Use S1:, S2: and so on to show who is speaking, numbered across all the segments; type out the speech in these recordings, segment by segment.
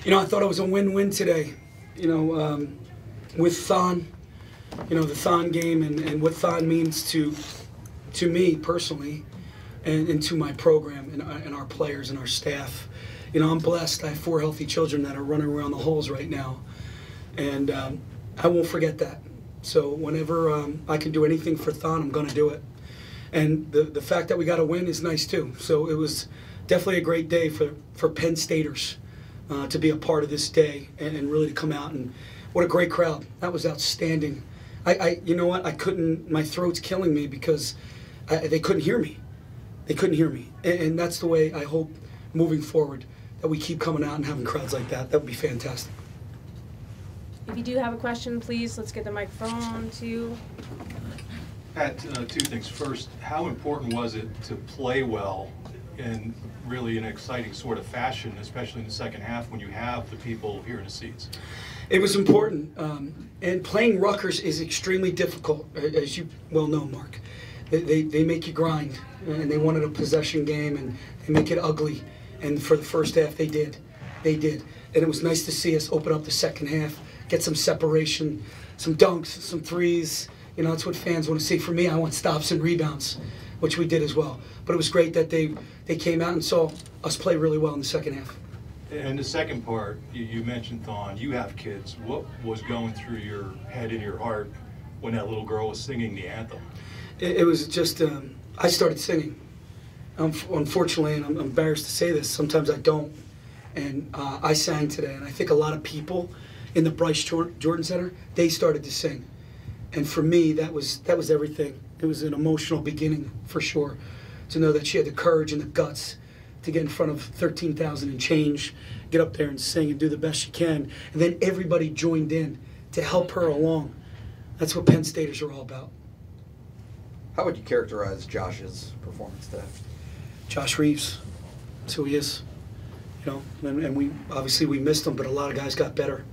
S1: I thought it was a win-win today. With Thon, the Thon game and what Thon means to me personally, and to my program and our players and our staff. I'm blessed. I have 4 healthy children that are running around the halls right now, and I won't forget that. So whenever I can do anything for Thon, I'm going to do it. And the fact that we got a win is nice too. So it was definitely a great day for Penn Staters to be a part of this day and really to come out. And what a great crowd. That was outstanding. You know what? My throat's killing me because they couldn't hear me. They couldn't hear me. And that's the way I hope moving forward that we keep coming out and having crowds like that. That would be fantastic.
S2: If you do have a question, please, let's get the microphone to...
S3: Pat, 2 things. First, how important was it to play well in really an exciting sort of fashion, especially in the second half when you have the people here in the seats?
S1: It was important. And playing Rutgers is extremely difficult, as you well know, Mark. They make you grind, and they wanted a possession game, and they make it ugly. And for the first half, they did. They did. And it was nice to see us open up the second half, get some separation, some dunks, some threes. That's what fans want to see. For me, I want stops and rebounds, which we did as well. But it was great that they came out and saw us play really well in the second half.
S3: And the second part, you mentioned Thon. You have kids. What was going through your head and your heart when that little girl was singing the anthem?
S1: It was just, I started singing. Unfortunately, and I'm embarrassed to say this, sometimes I don't. And I sang today, and I think a lot of people in the Bryce Jordan Center, they started to sing. And for me, that was everything. It was an emotional beginning, for sure, to know that she had the courage and the guts to get in front of 13,000 and change, get up there and sing and do the best she can. And then everybody joined in to help her along. That's what Penn Staters are all about.
S4: How would you characterize Josh's performance today?
S1: Josh Reeves, that's who he is. And we obviously we missed him, but a lot of guys got better.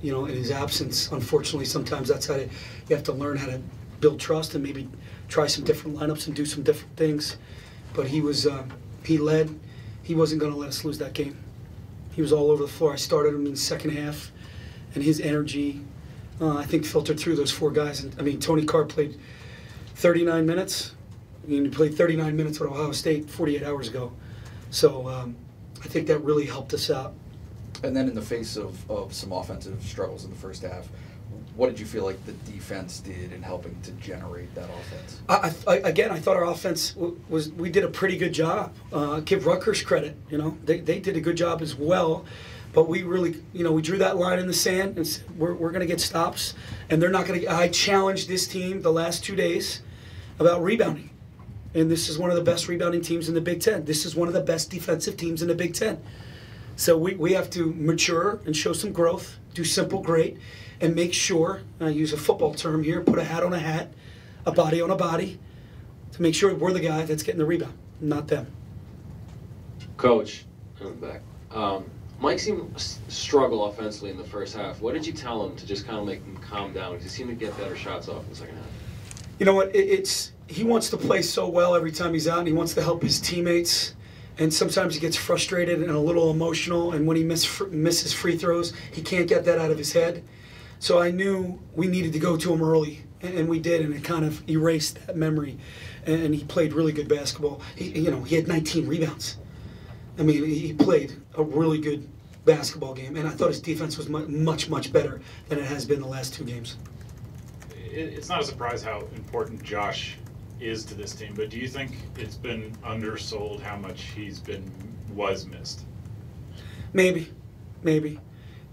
S1: In his absence, unfortunately, sometimes that's how you have to learn how to build trust and maybe try some different lineups and do some different things. But he led. He wasn't going to let us lose that game. He was all over the floor. I started him in the second half, and his energy, I think, filtered through those 4 guys. And Tony Carr played 39 minutes. He played 39 minutes with Ohio State 48 hours ago. So I think that really helped us out.
S4: And then in the face of some offensive struggles in the first half, what did you feel like the defense did in helping to generate that offense?
S1: I thought our offense we did a pretty good job. Give Rutgers credit, they did a good job as well. But we really, we drew that line in the sand and said, we're going to get stops, and they're not going to. I challenged this team the last 2 days about rebounding, and this is one of the best rebounding teams in the Big Ten. This is one of the best defensive teams in the Big Ten. So we have to mature and show some growth, do simple great, and make sure, I use a football term here, put a hat on a hat, a body on a body, to make sure we're the guy that's getting the rebound, not them.
S5: Coach, I'm back. Mike seemed to struggle offensively in the first half. What did you tell him to just kind of make him calm down? Because he seemed to get better shots off in the second half.
S1: You know what, he wants to play so well every time he's out, and he wants to help his teammates. And sometimes he gets frustrated and a little emotional, and when he misses free throws, he can't get that out of his head. So I knew we needed to go to him early, and we did, and it kind of erased that memory. And he played really good basketball. He had 19 rebounds. He played a really good basketball game, and I thought his defense was much, much better than it has been the last 2 games.
S6: It's not a surprise how important Josh is to this team, but do you think it's been undersold how much was missed?
S1: Maybe.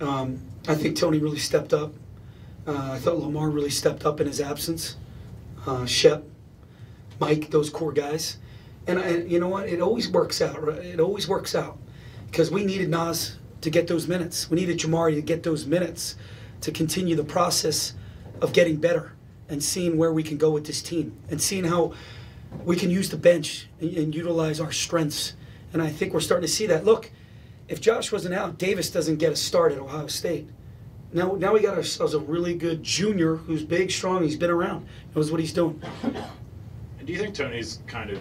S1: I think Tony really stepped up. I thought Lamar really stepped up in his absence. Shep, Mike, those core guys. And you know what? It always works out, right? It always works out. Because we needed Nas to get those minutes. We needed Jamari to get those minutes to continue the process of getting better and seeing where we can go with this team and seeing how we can use the bench and utilize our strengths. And I think we're starting to see that. Look, if Josh wasn't out, Davis doesn't get a start at Ohio State. Now we got ourselves a really good junior who's big, strong, he's been around, knows what he's doing.
S6: And do you think Tony's kind of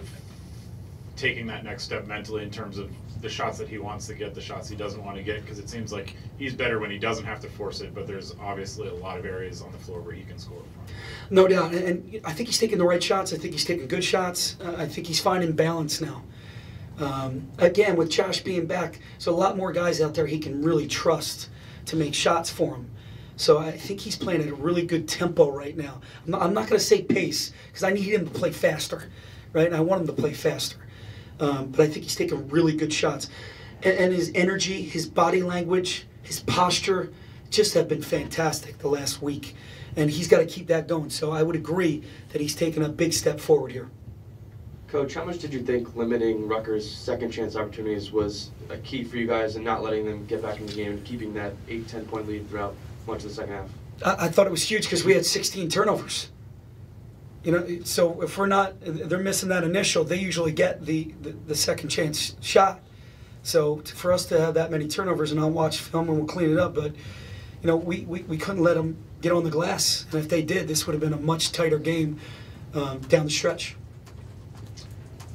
S6: taking that next step mentally in terms of the shots that he wants to get, the shots he doesn't want to get? Because it seems like he's better when he doesn't have to force it, but there's obviously a lot of areas on the floor where he can score from.
S1: No doubt, and I think he's taking the right shots. I think he's taking good shots. I think he's finding balance now. Again, with Josh being back, so a lot more guys out there he can really trust to make shots for him. So I think he's playing at a really good tempo right now. I'm not going to say pace, because I need him to play faster, right? And I want him to play faster. But I think he's taking really good shots. And his energy, his body language, his posture just have been fantastic the last week. And he's got to keep that going. So I would agree that he's taken a big step forward here.
S7: Coach, how much did you think limiting Rutgers' second chance opportunities was a key for you guys and not letting them get back in the game and keeping that 8-10 point lead throughout much of the second half?
S1: I thought it was huge because we had 16 turnovers. You know, so if they're missing that initial, they usually get the second chance shot. So for us to have that many turnovers, and I'll watch film and we'll clean it up, but you know, we couldn't let them get on the glass. And if they did, this would have been a much tighter game down the stretch.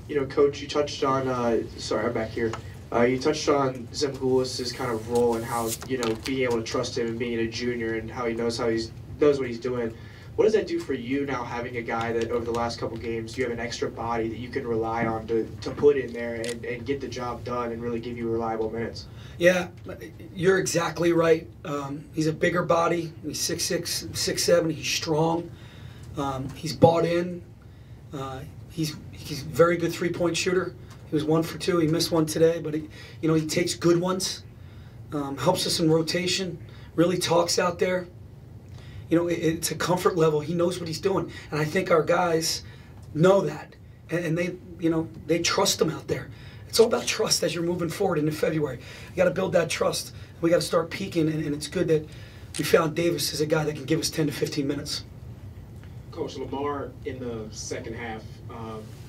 S8: You know, Coach, you touched on, sorry, I'm back here. You touched on Zemgulis's kind of role and how, you know, being able to trust him and being a junior and how he knows what he's doing. What does that do for you now, having a guy that over the last couple games you have an extra body that you can rely on to put in there and get the job done and really give you reliable minutes? Yeah,
S1: you're exactly right. He's a bigger body. He's 6'6", 6'7". He's strong. He's bought in. He's a very good three-point shooter. He was 1 for 2. He missed one today, but he takes good ones. Helps us in rotation. Really talks out there. You know, it's a comfort level. He knows what he's doing, and I think our guys know that, and they trust him out there. It's all about trust as you're moving forward into February. You got to build that trust. We got to start peaking, and it's good that we found Davis as a guy that can give us 10 to 15 minutes.
S9: Coach, Lamar in the second half,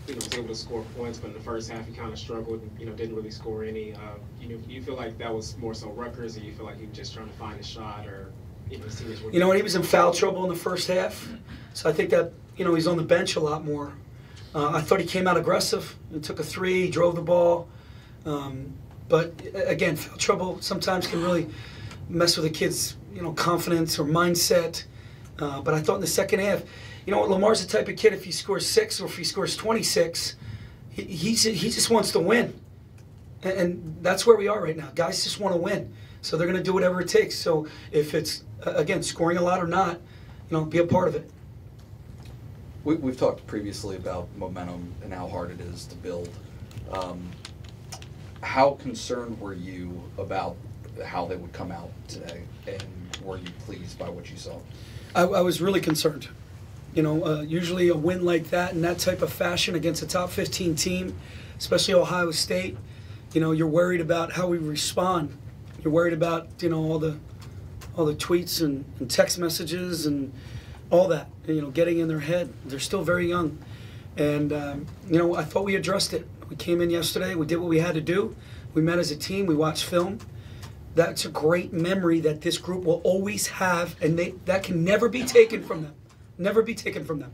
S9: was able to score points, but in the first half he kind of struggled and, didn't really score any. You feel like that was more so Rutgers, or you feel like he was just trying to find a shot, or
S1: when he was in foul trouble in the first half, so I think that he's on the bench a lot more. I thought he came out aggressive and took a three, drove the ball, but again, foul trouble sometimes can really mess with a kid's confidence or mindset. But I thought in the second half, Lamar's the type of kid, if he scores 6 or if he scores 26, he just wants to win. And that's where we are right now. Guys just want to win. So they're going to do whatever it takes. So if it's, again, scoring a lot or not, be a part of it.
S4: We've talked previously about momentum and how hard it is to build. How concerned were you about how they would come out today? And were you pleased by what you saw?
S1: I was really concerned. Usually a win like that in that type of fashion against a top 15 team, especially Ohio State, you're worried about how we respond. You're worried about all the tweets and text messages and all that. Getting in their head. They're still very young, and I thought we addressed it. We came in yesterday. We did what we had to do. We met as a team. We watched film. That's a great memory that this group will always have, and that can never be taken from them. Never be taken from them.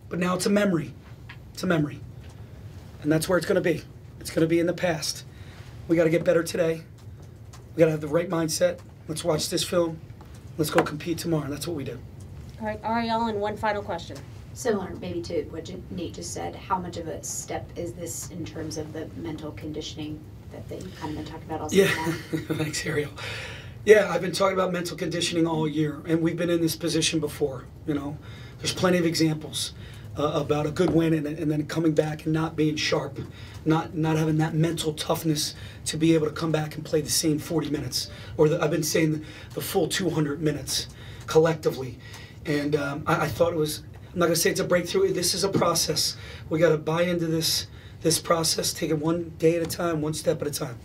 S1: But now it's a memory. It's a memory, and that's where it's going to be. It's going to be in the past. We got to get better today. We got to have the right mindset. Let's watch this film. Let's go compete tomorrow. And that's what we do.
S2: All right, Ariel, and one final question.
S10: Similar maybe to what Nate just said, how much of a step is this in terms of the mental conditioning that you've kind of been talking about also?
S1: Yeah, thanks, Ariel. Yeah, I've been talking about mental conditioning all year, and we've been in this position before. There's plenty of examples about a good win and then coming back and not being sharp, not having that mental toughness to be able to come back and play the same 40 minutes, or I've been saying the full 200 minutes collectively. And I thought it was, I'm not going to say it's a breakthrough. This is a process. We got to buy into this process, take it one day at a time, one step at a time.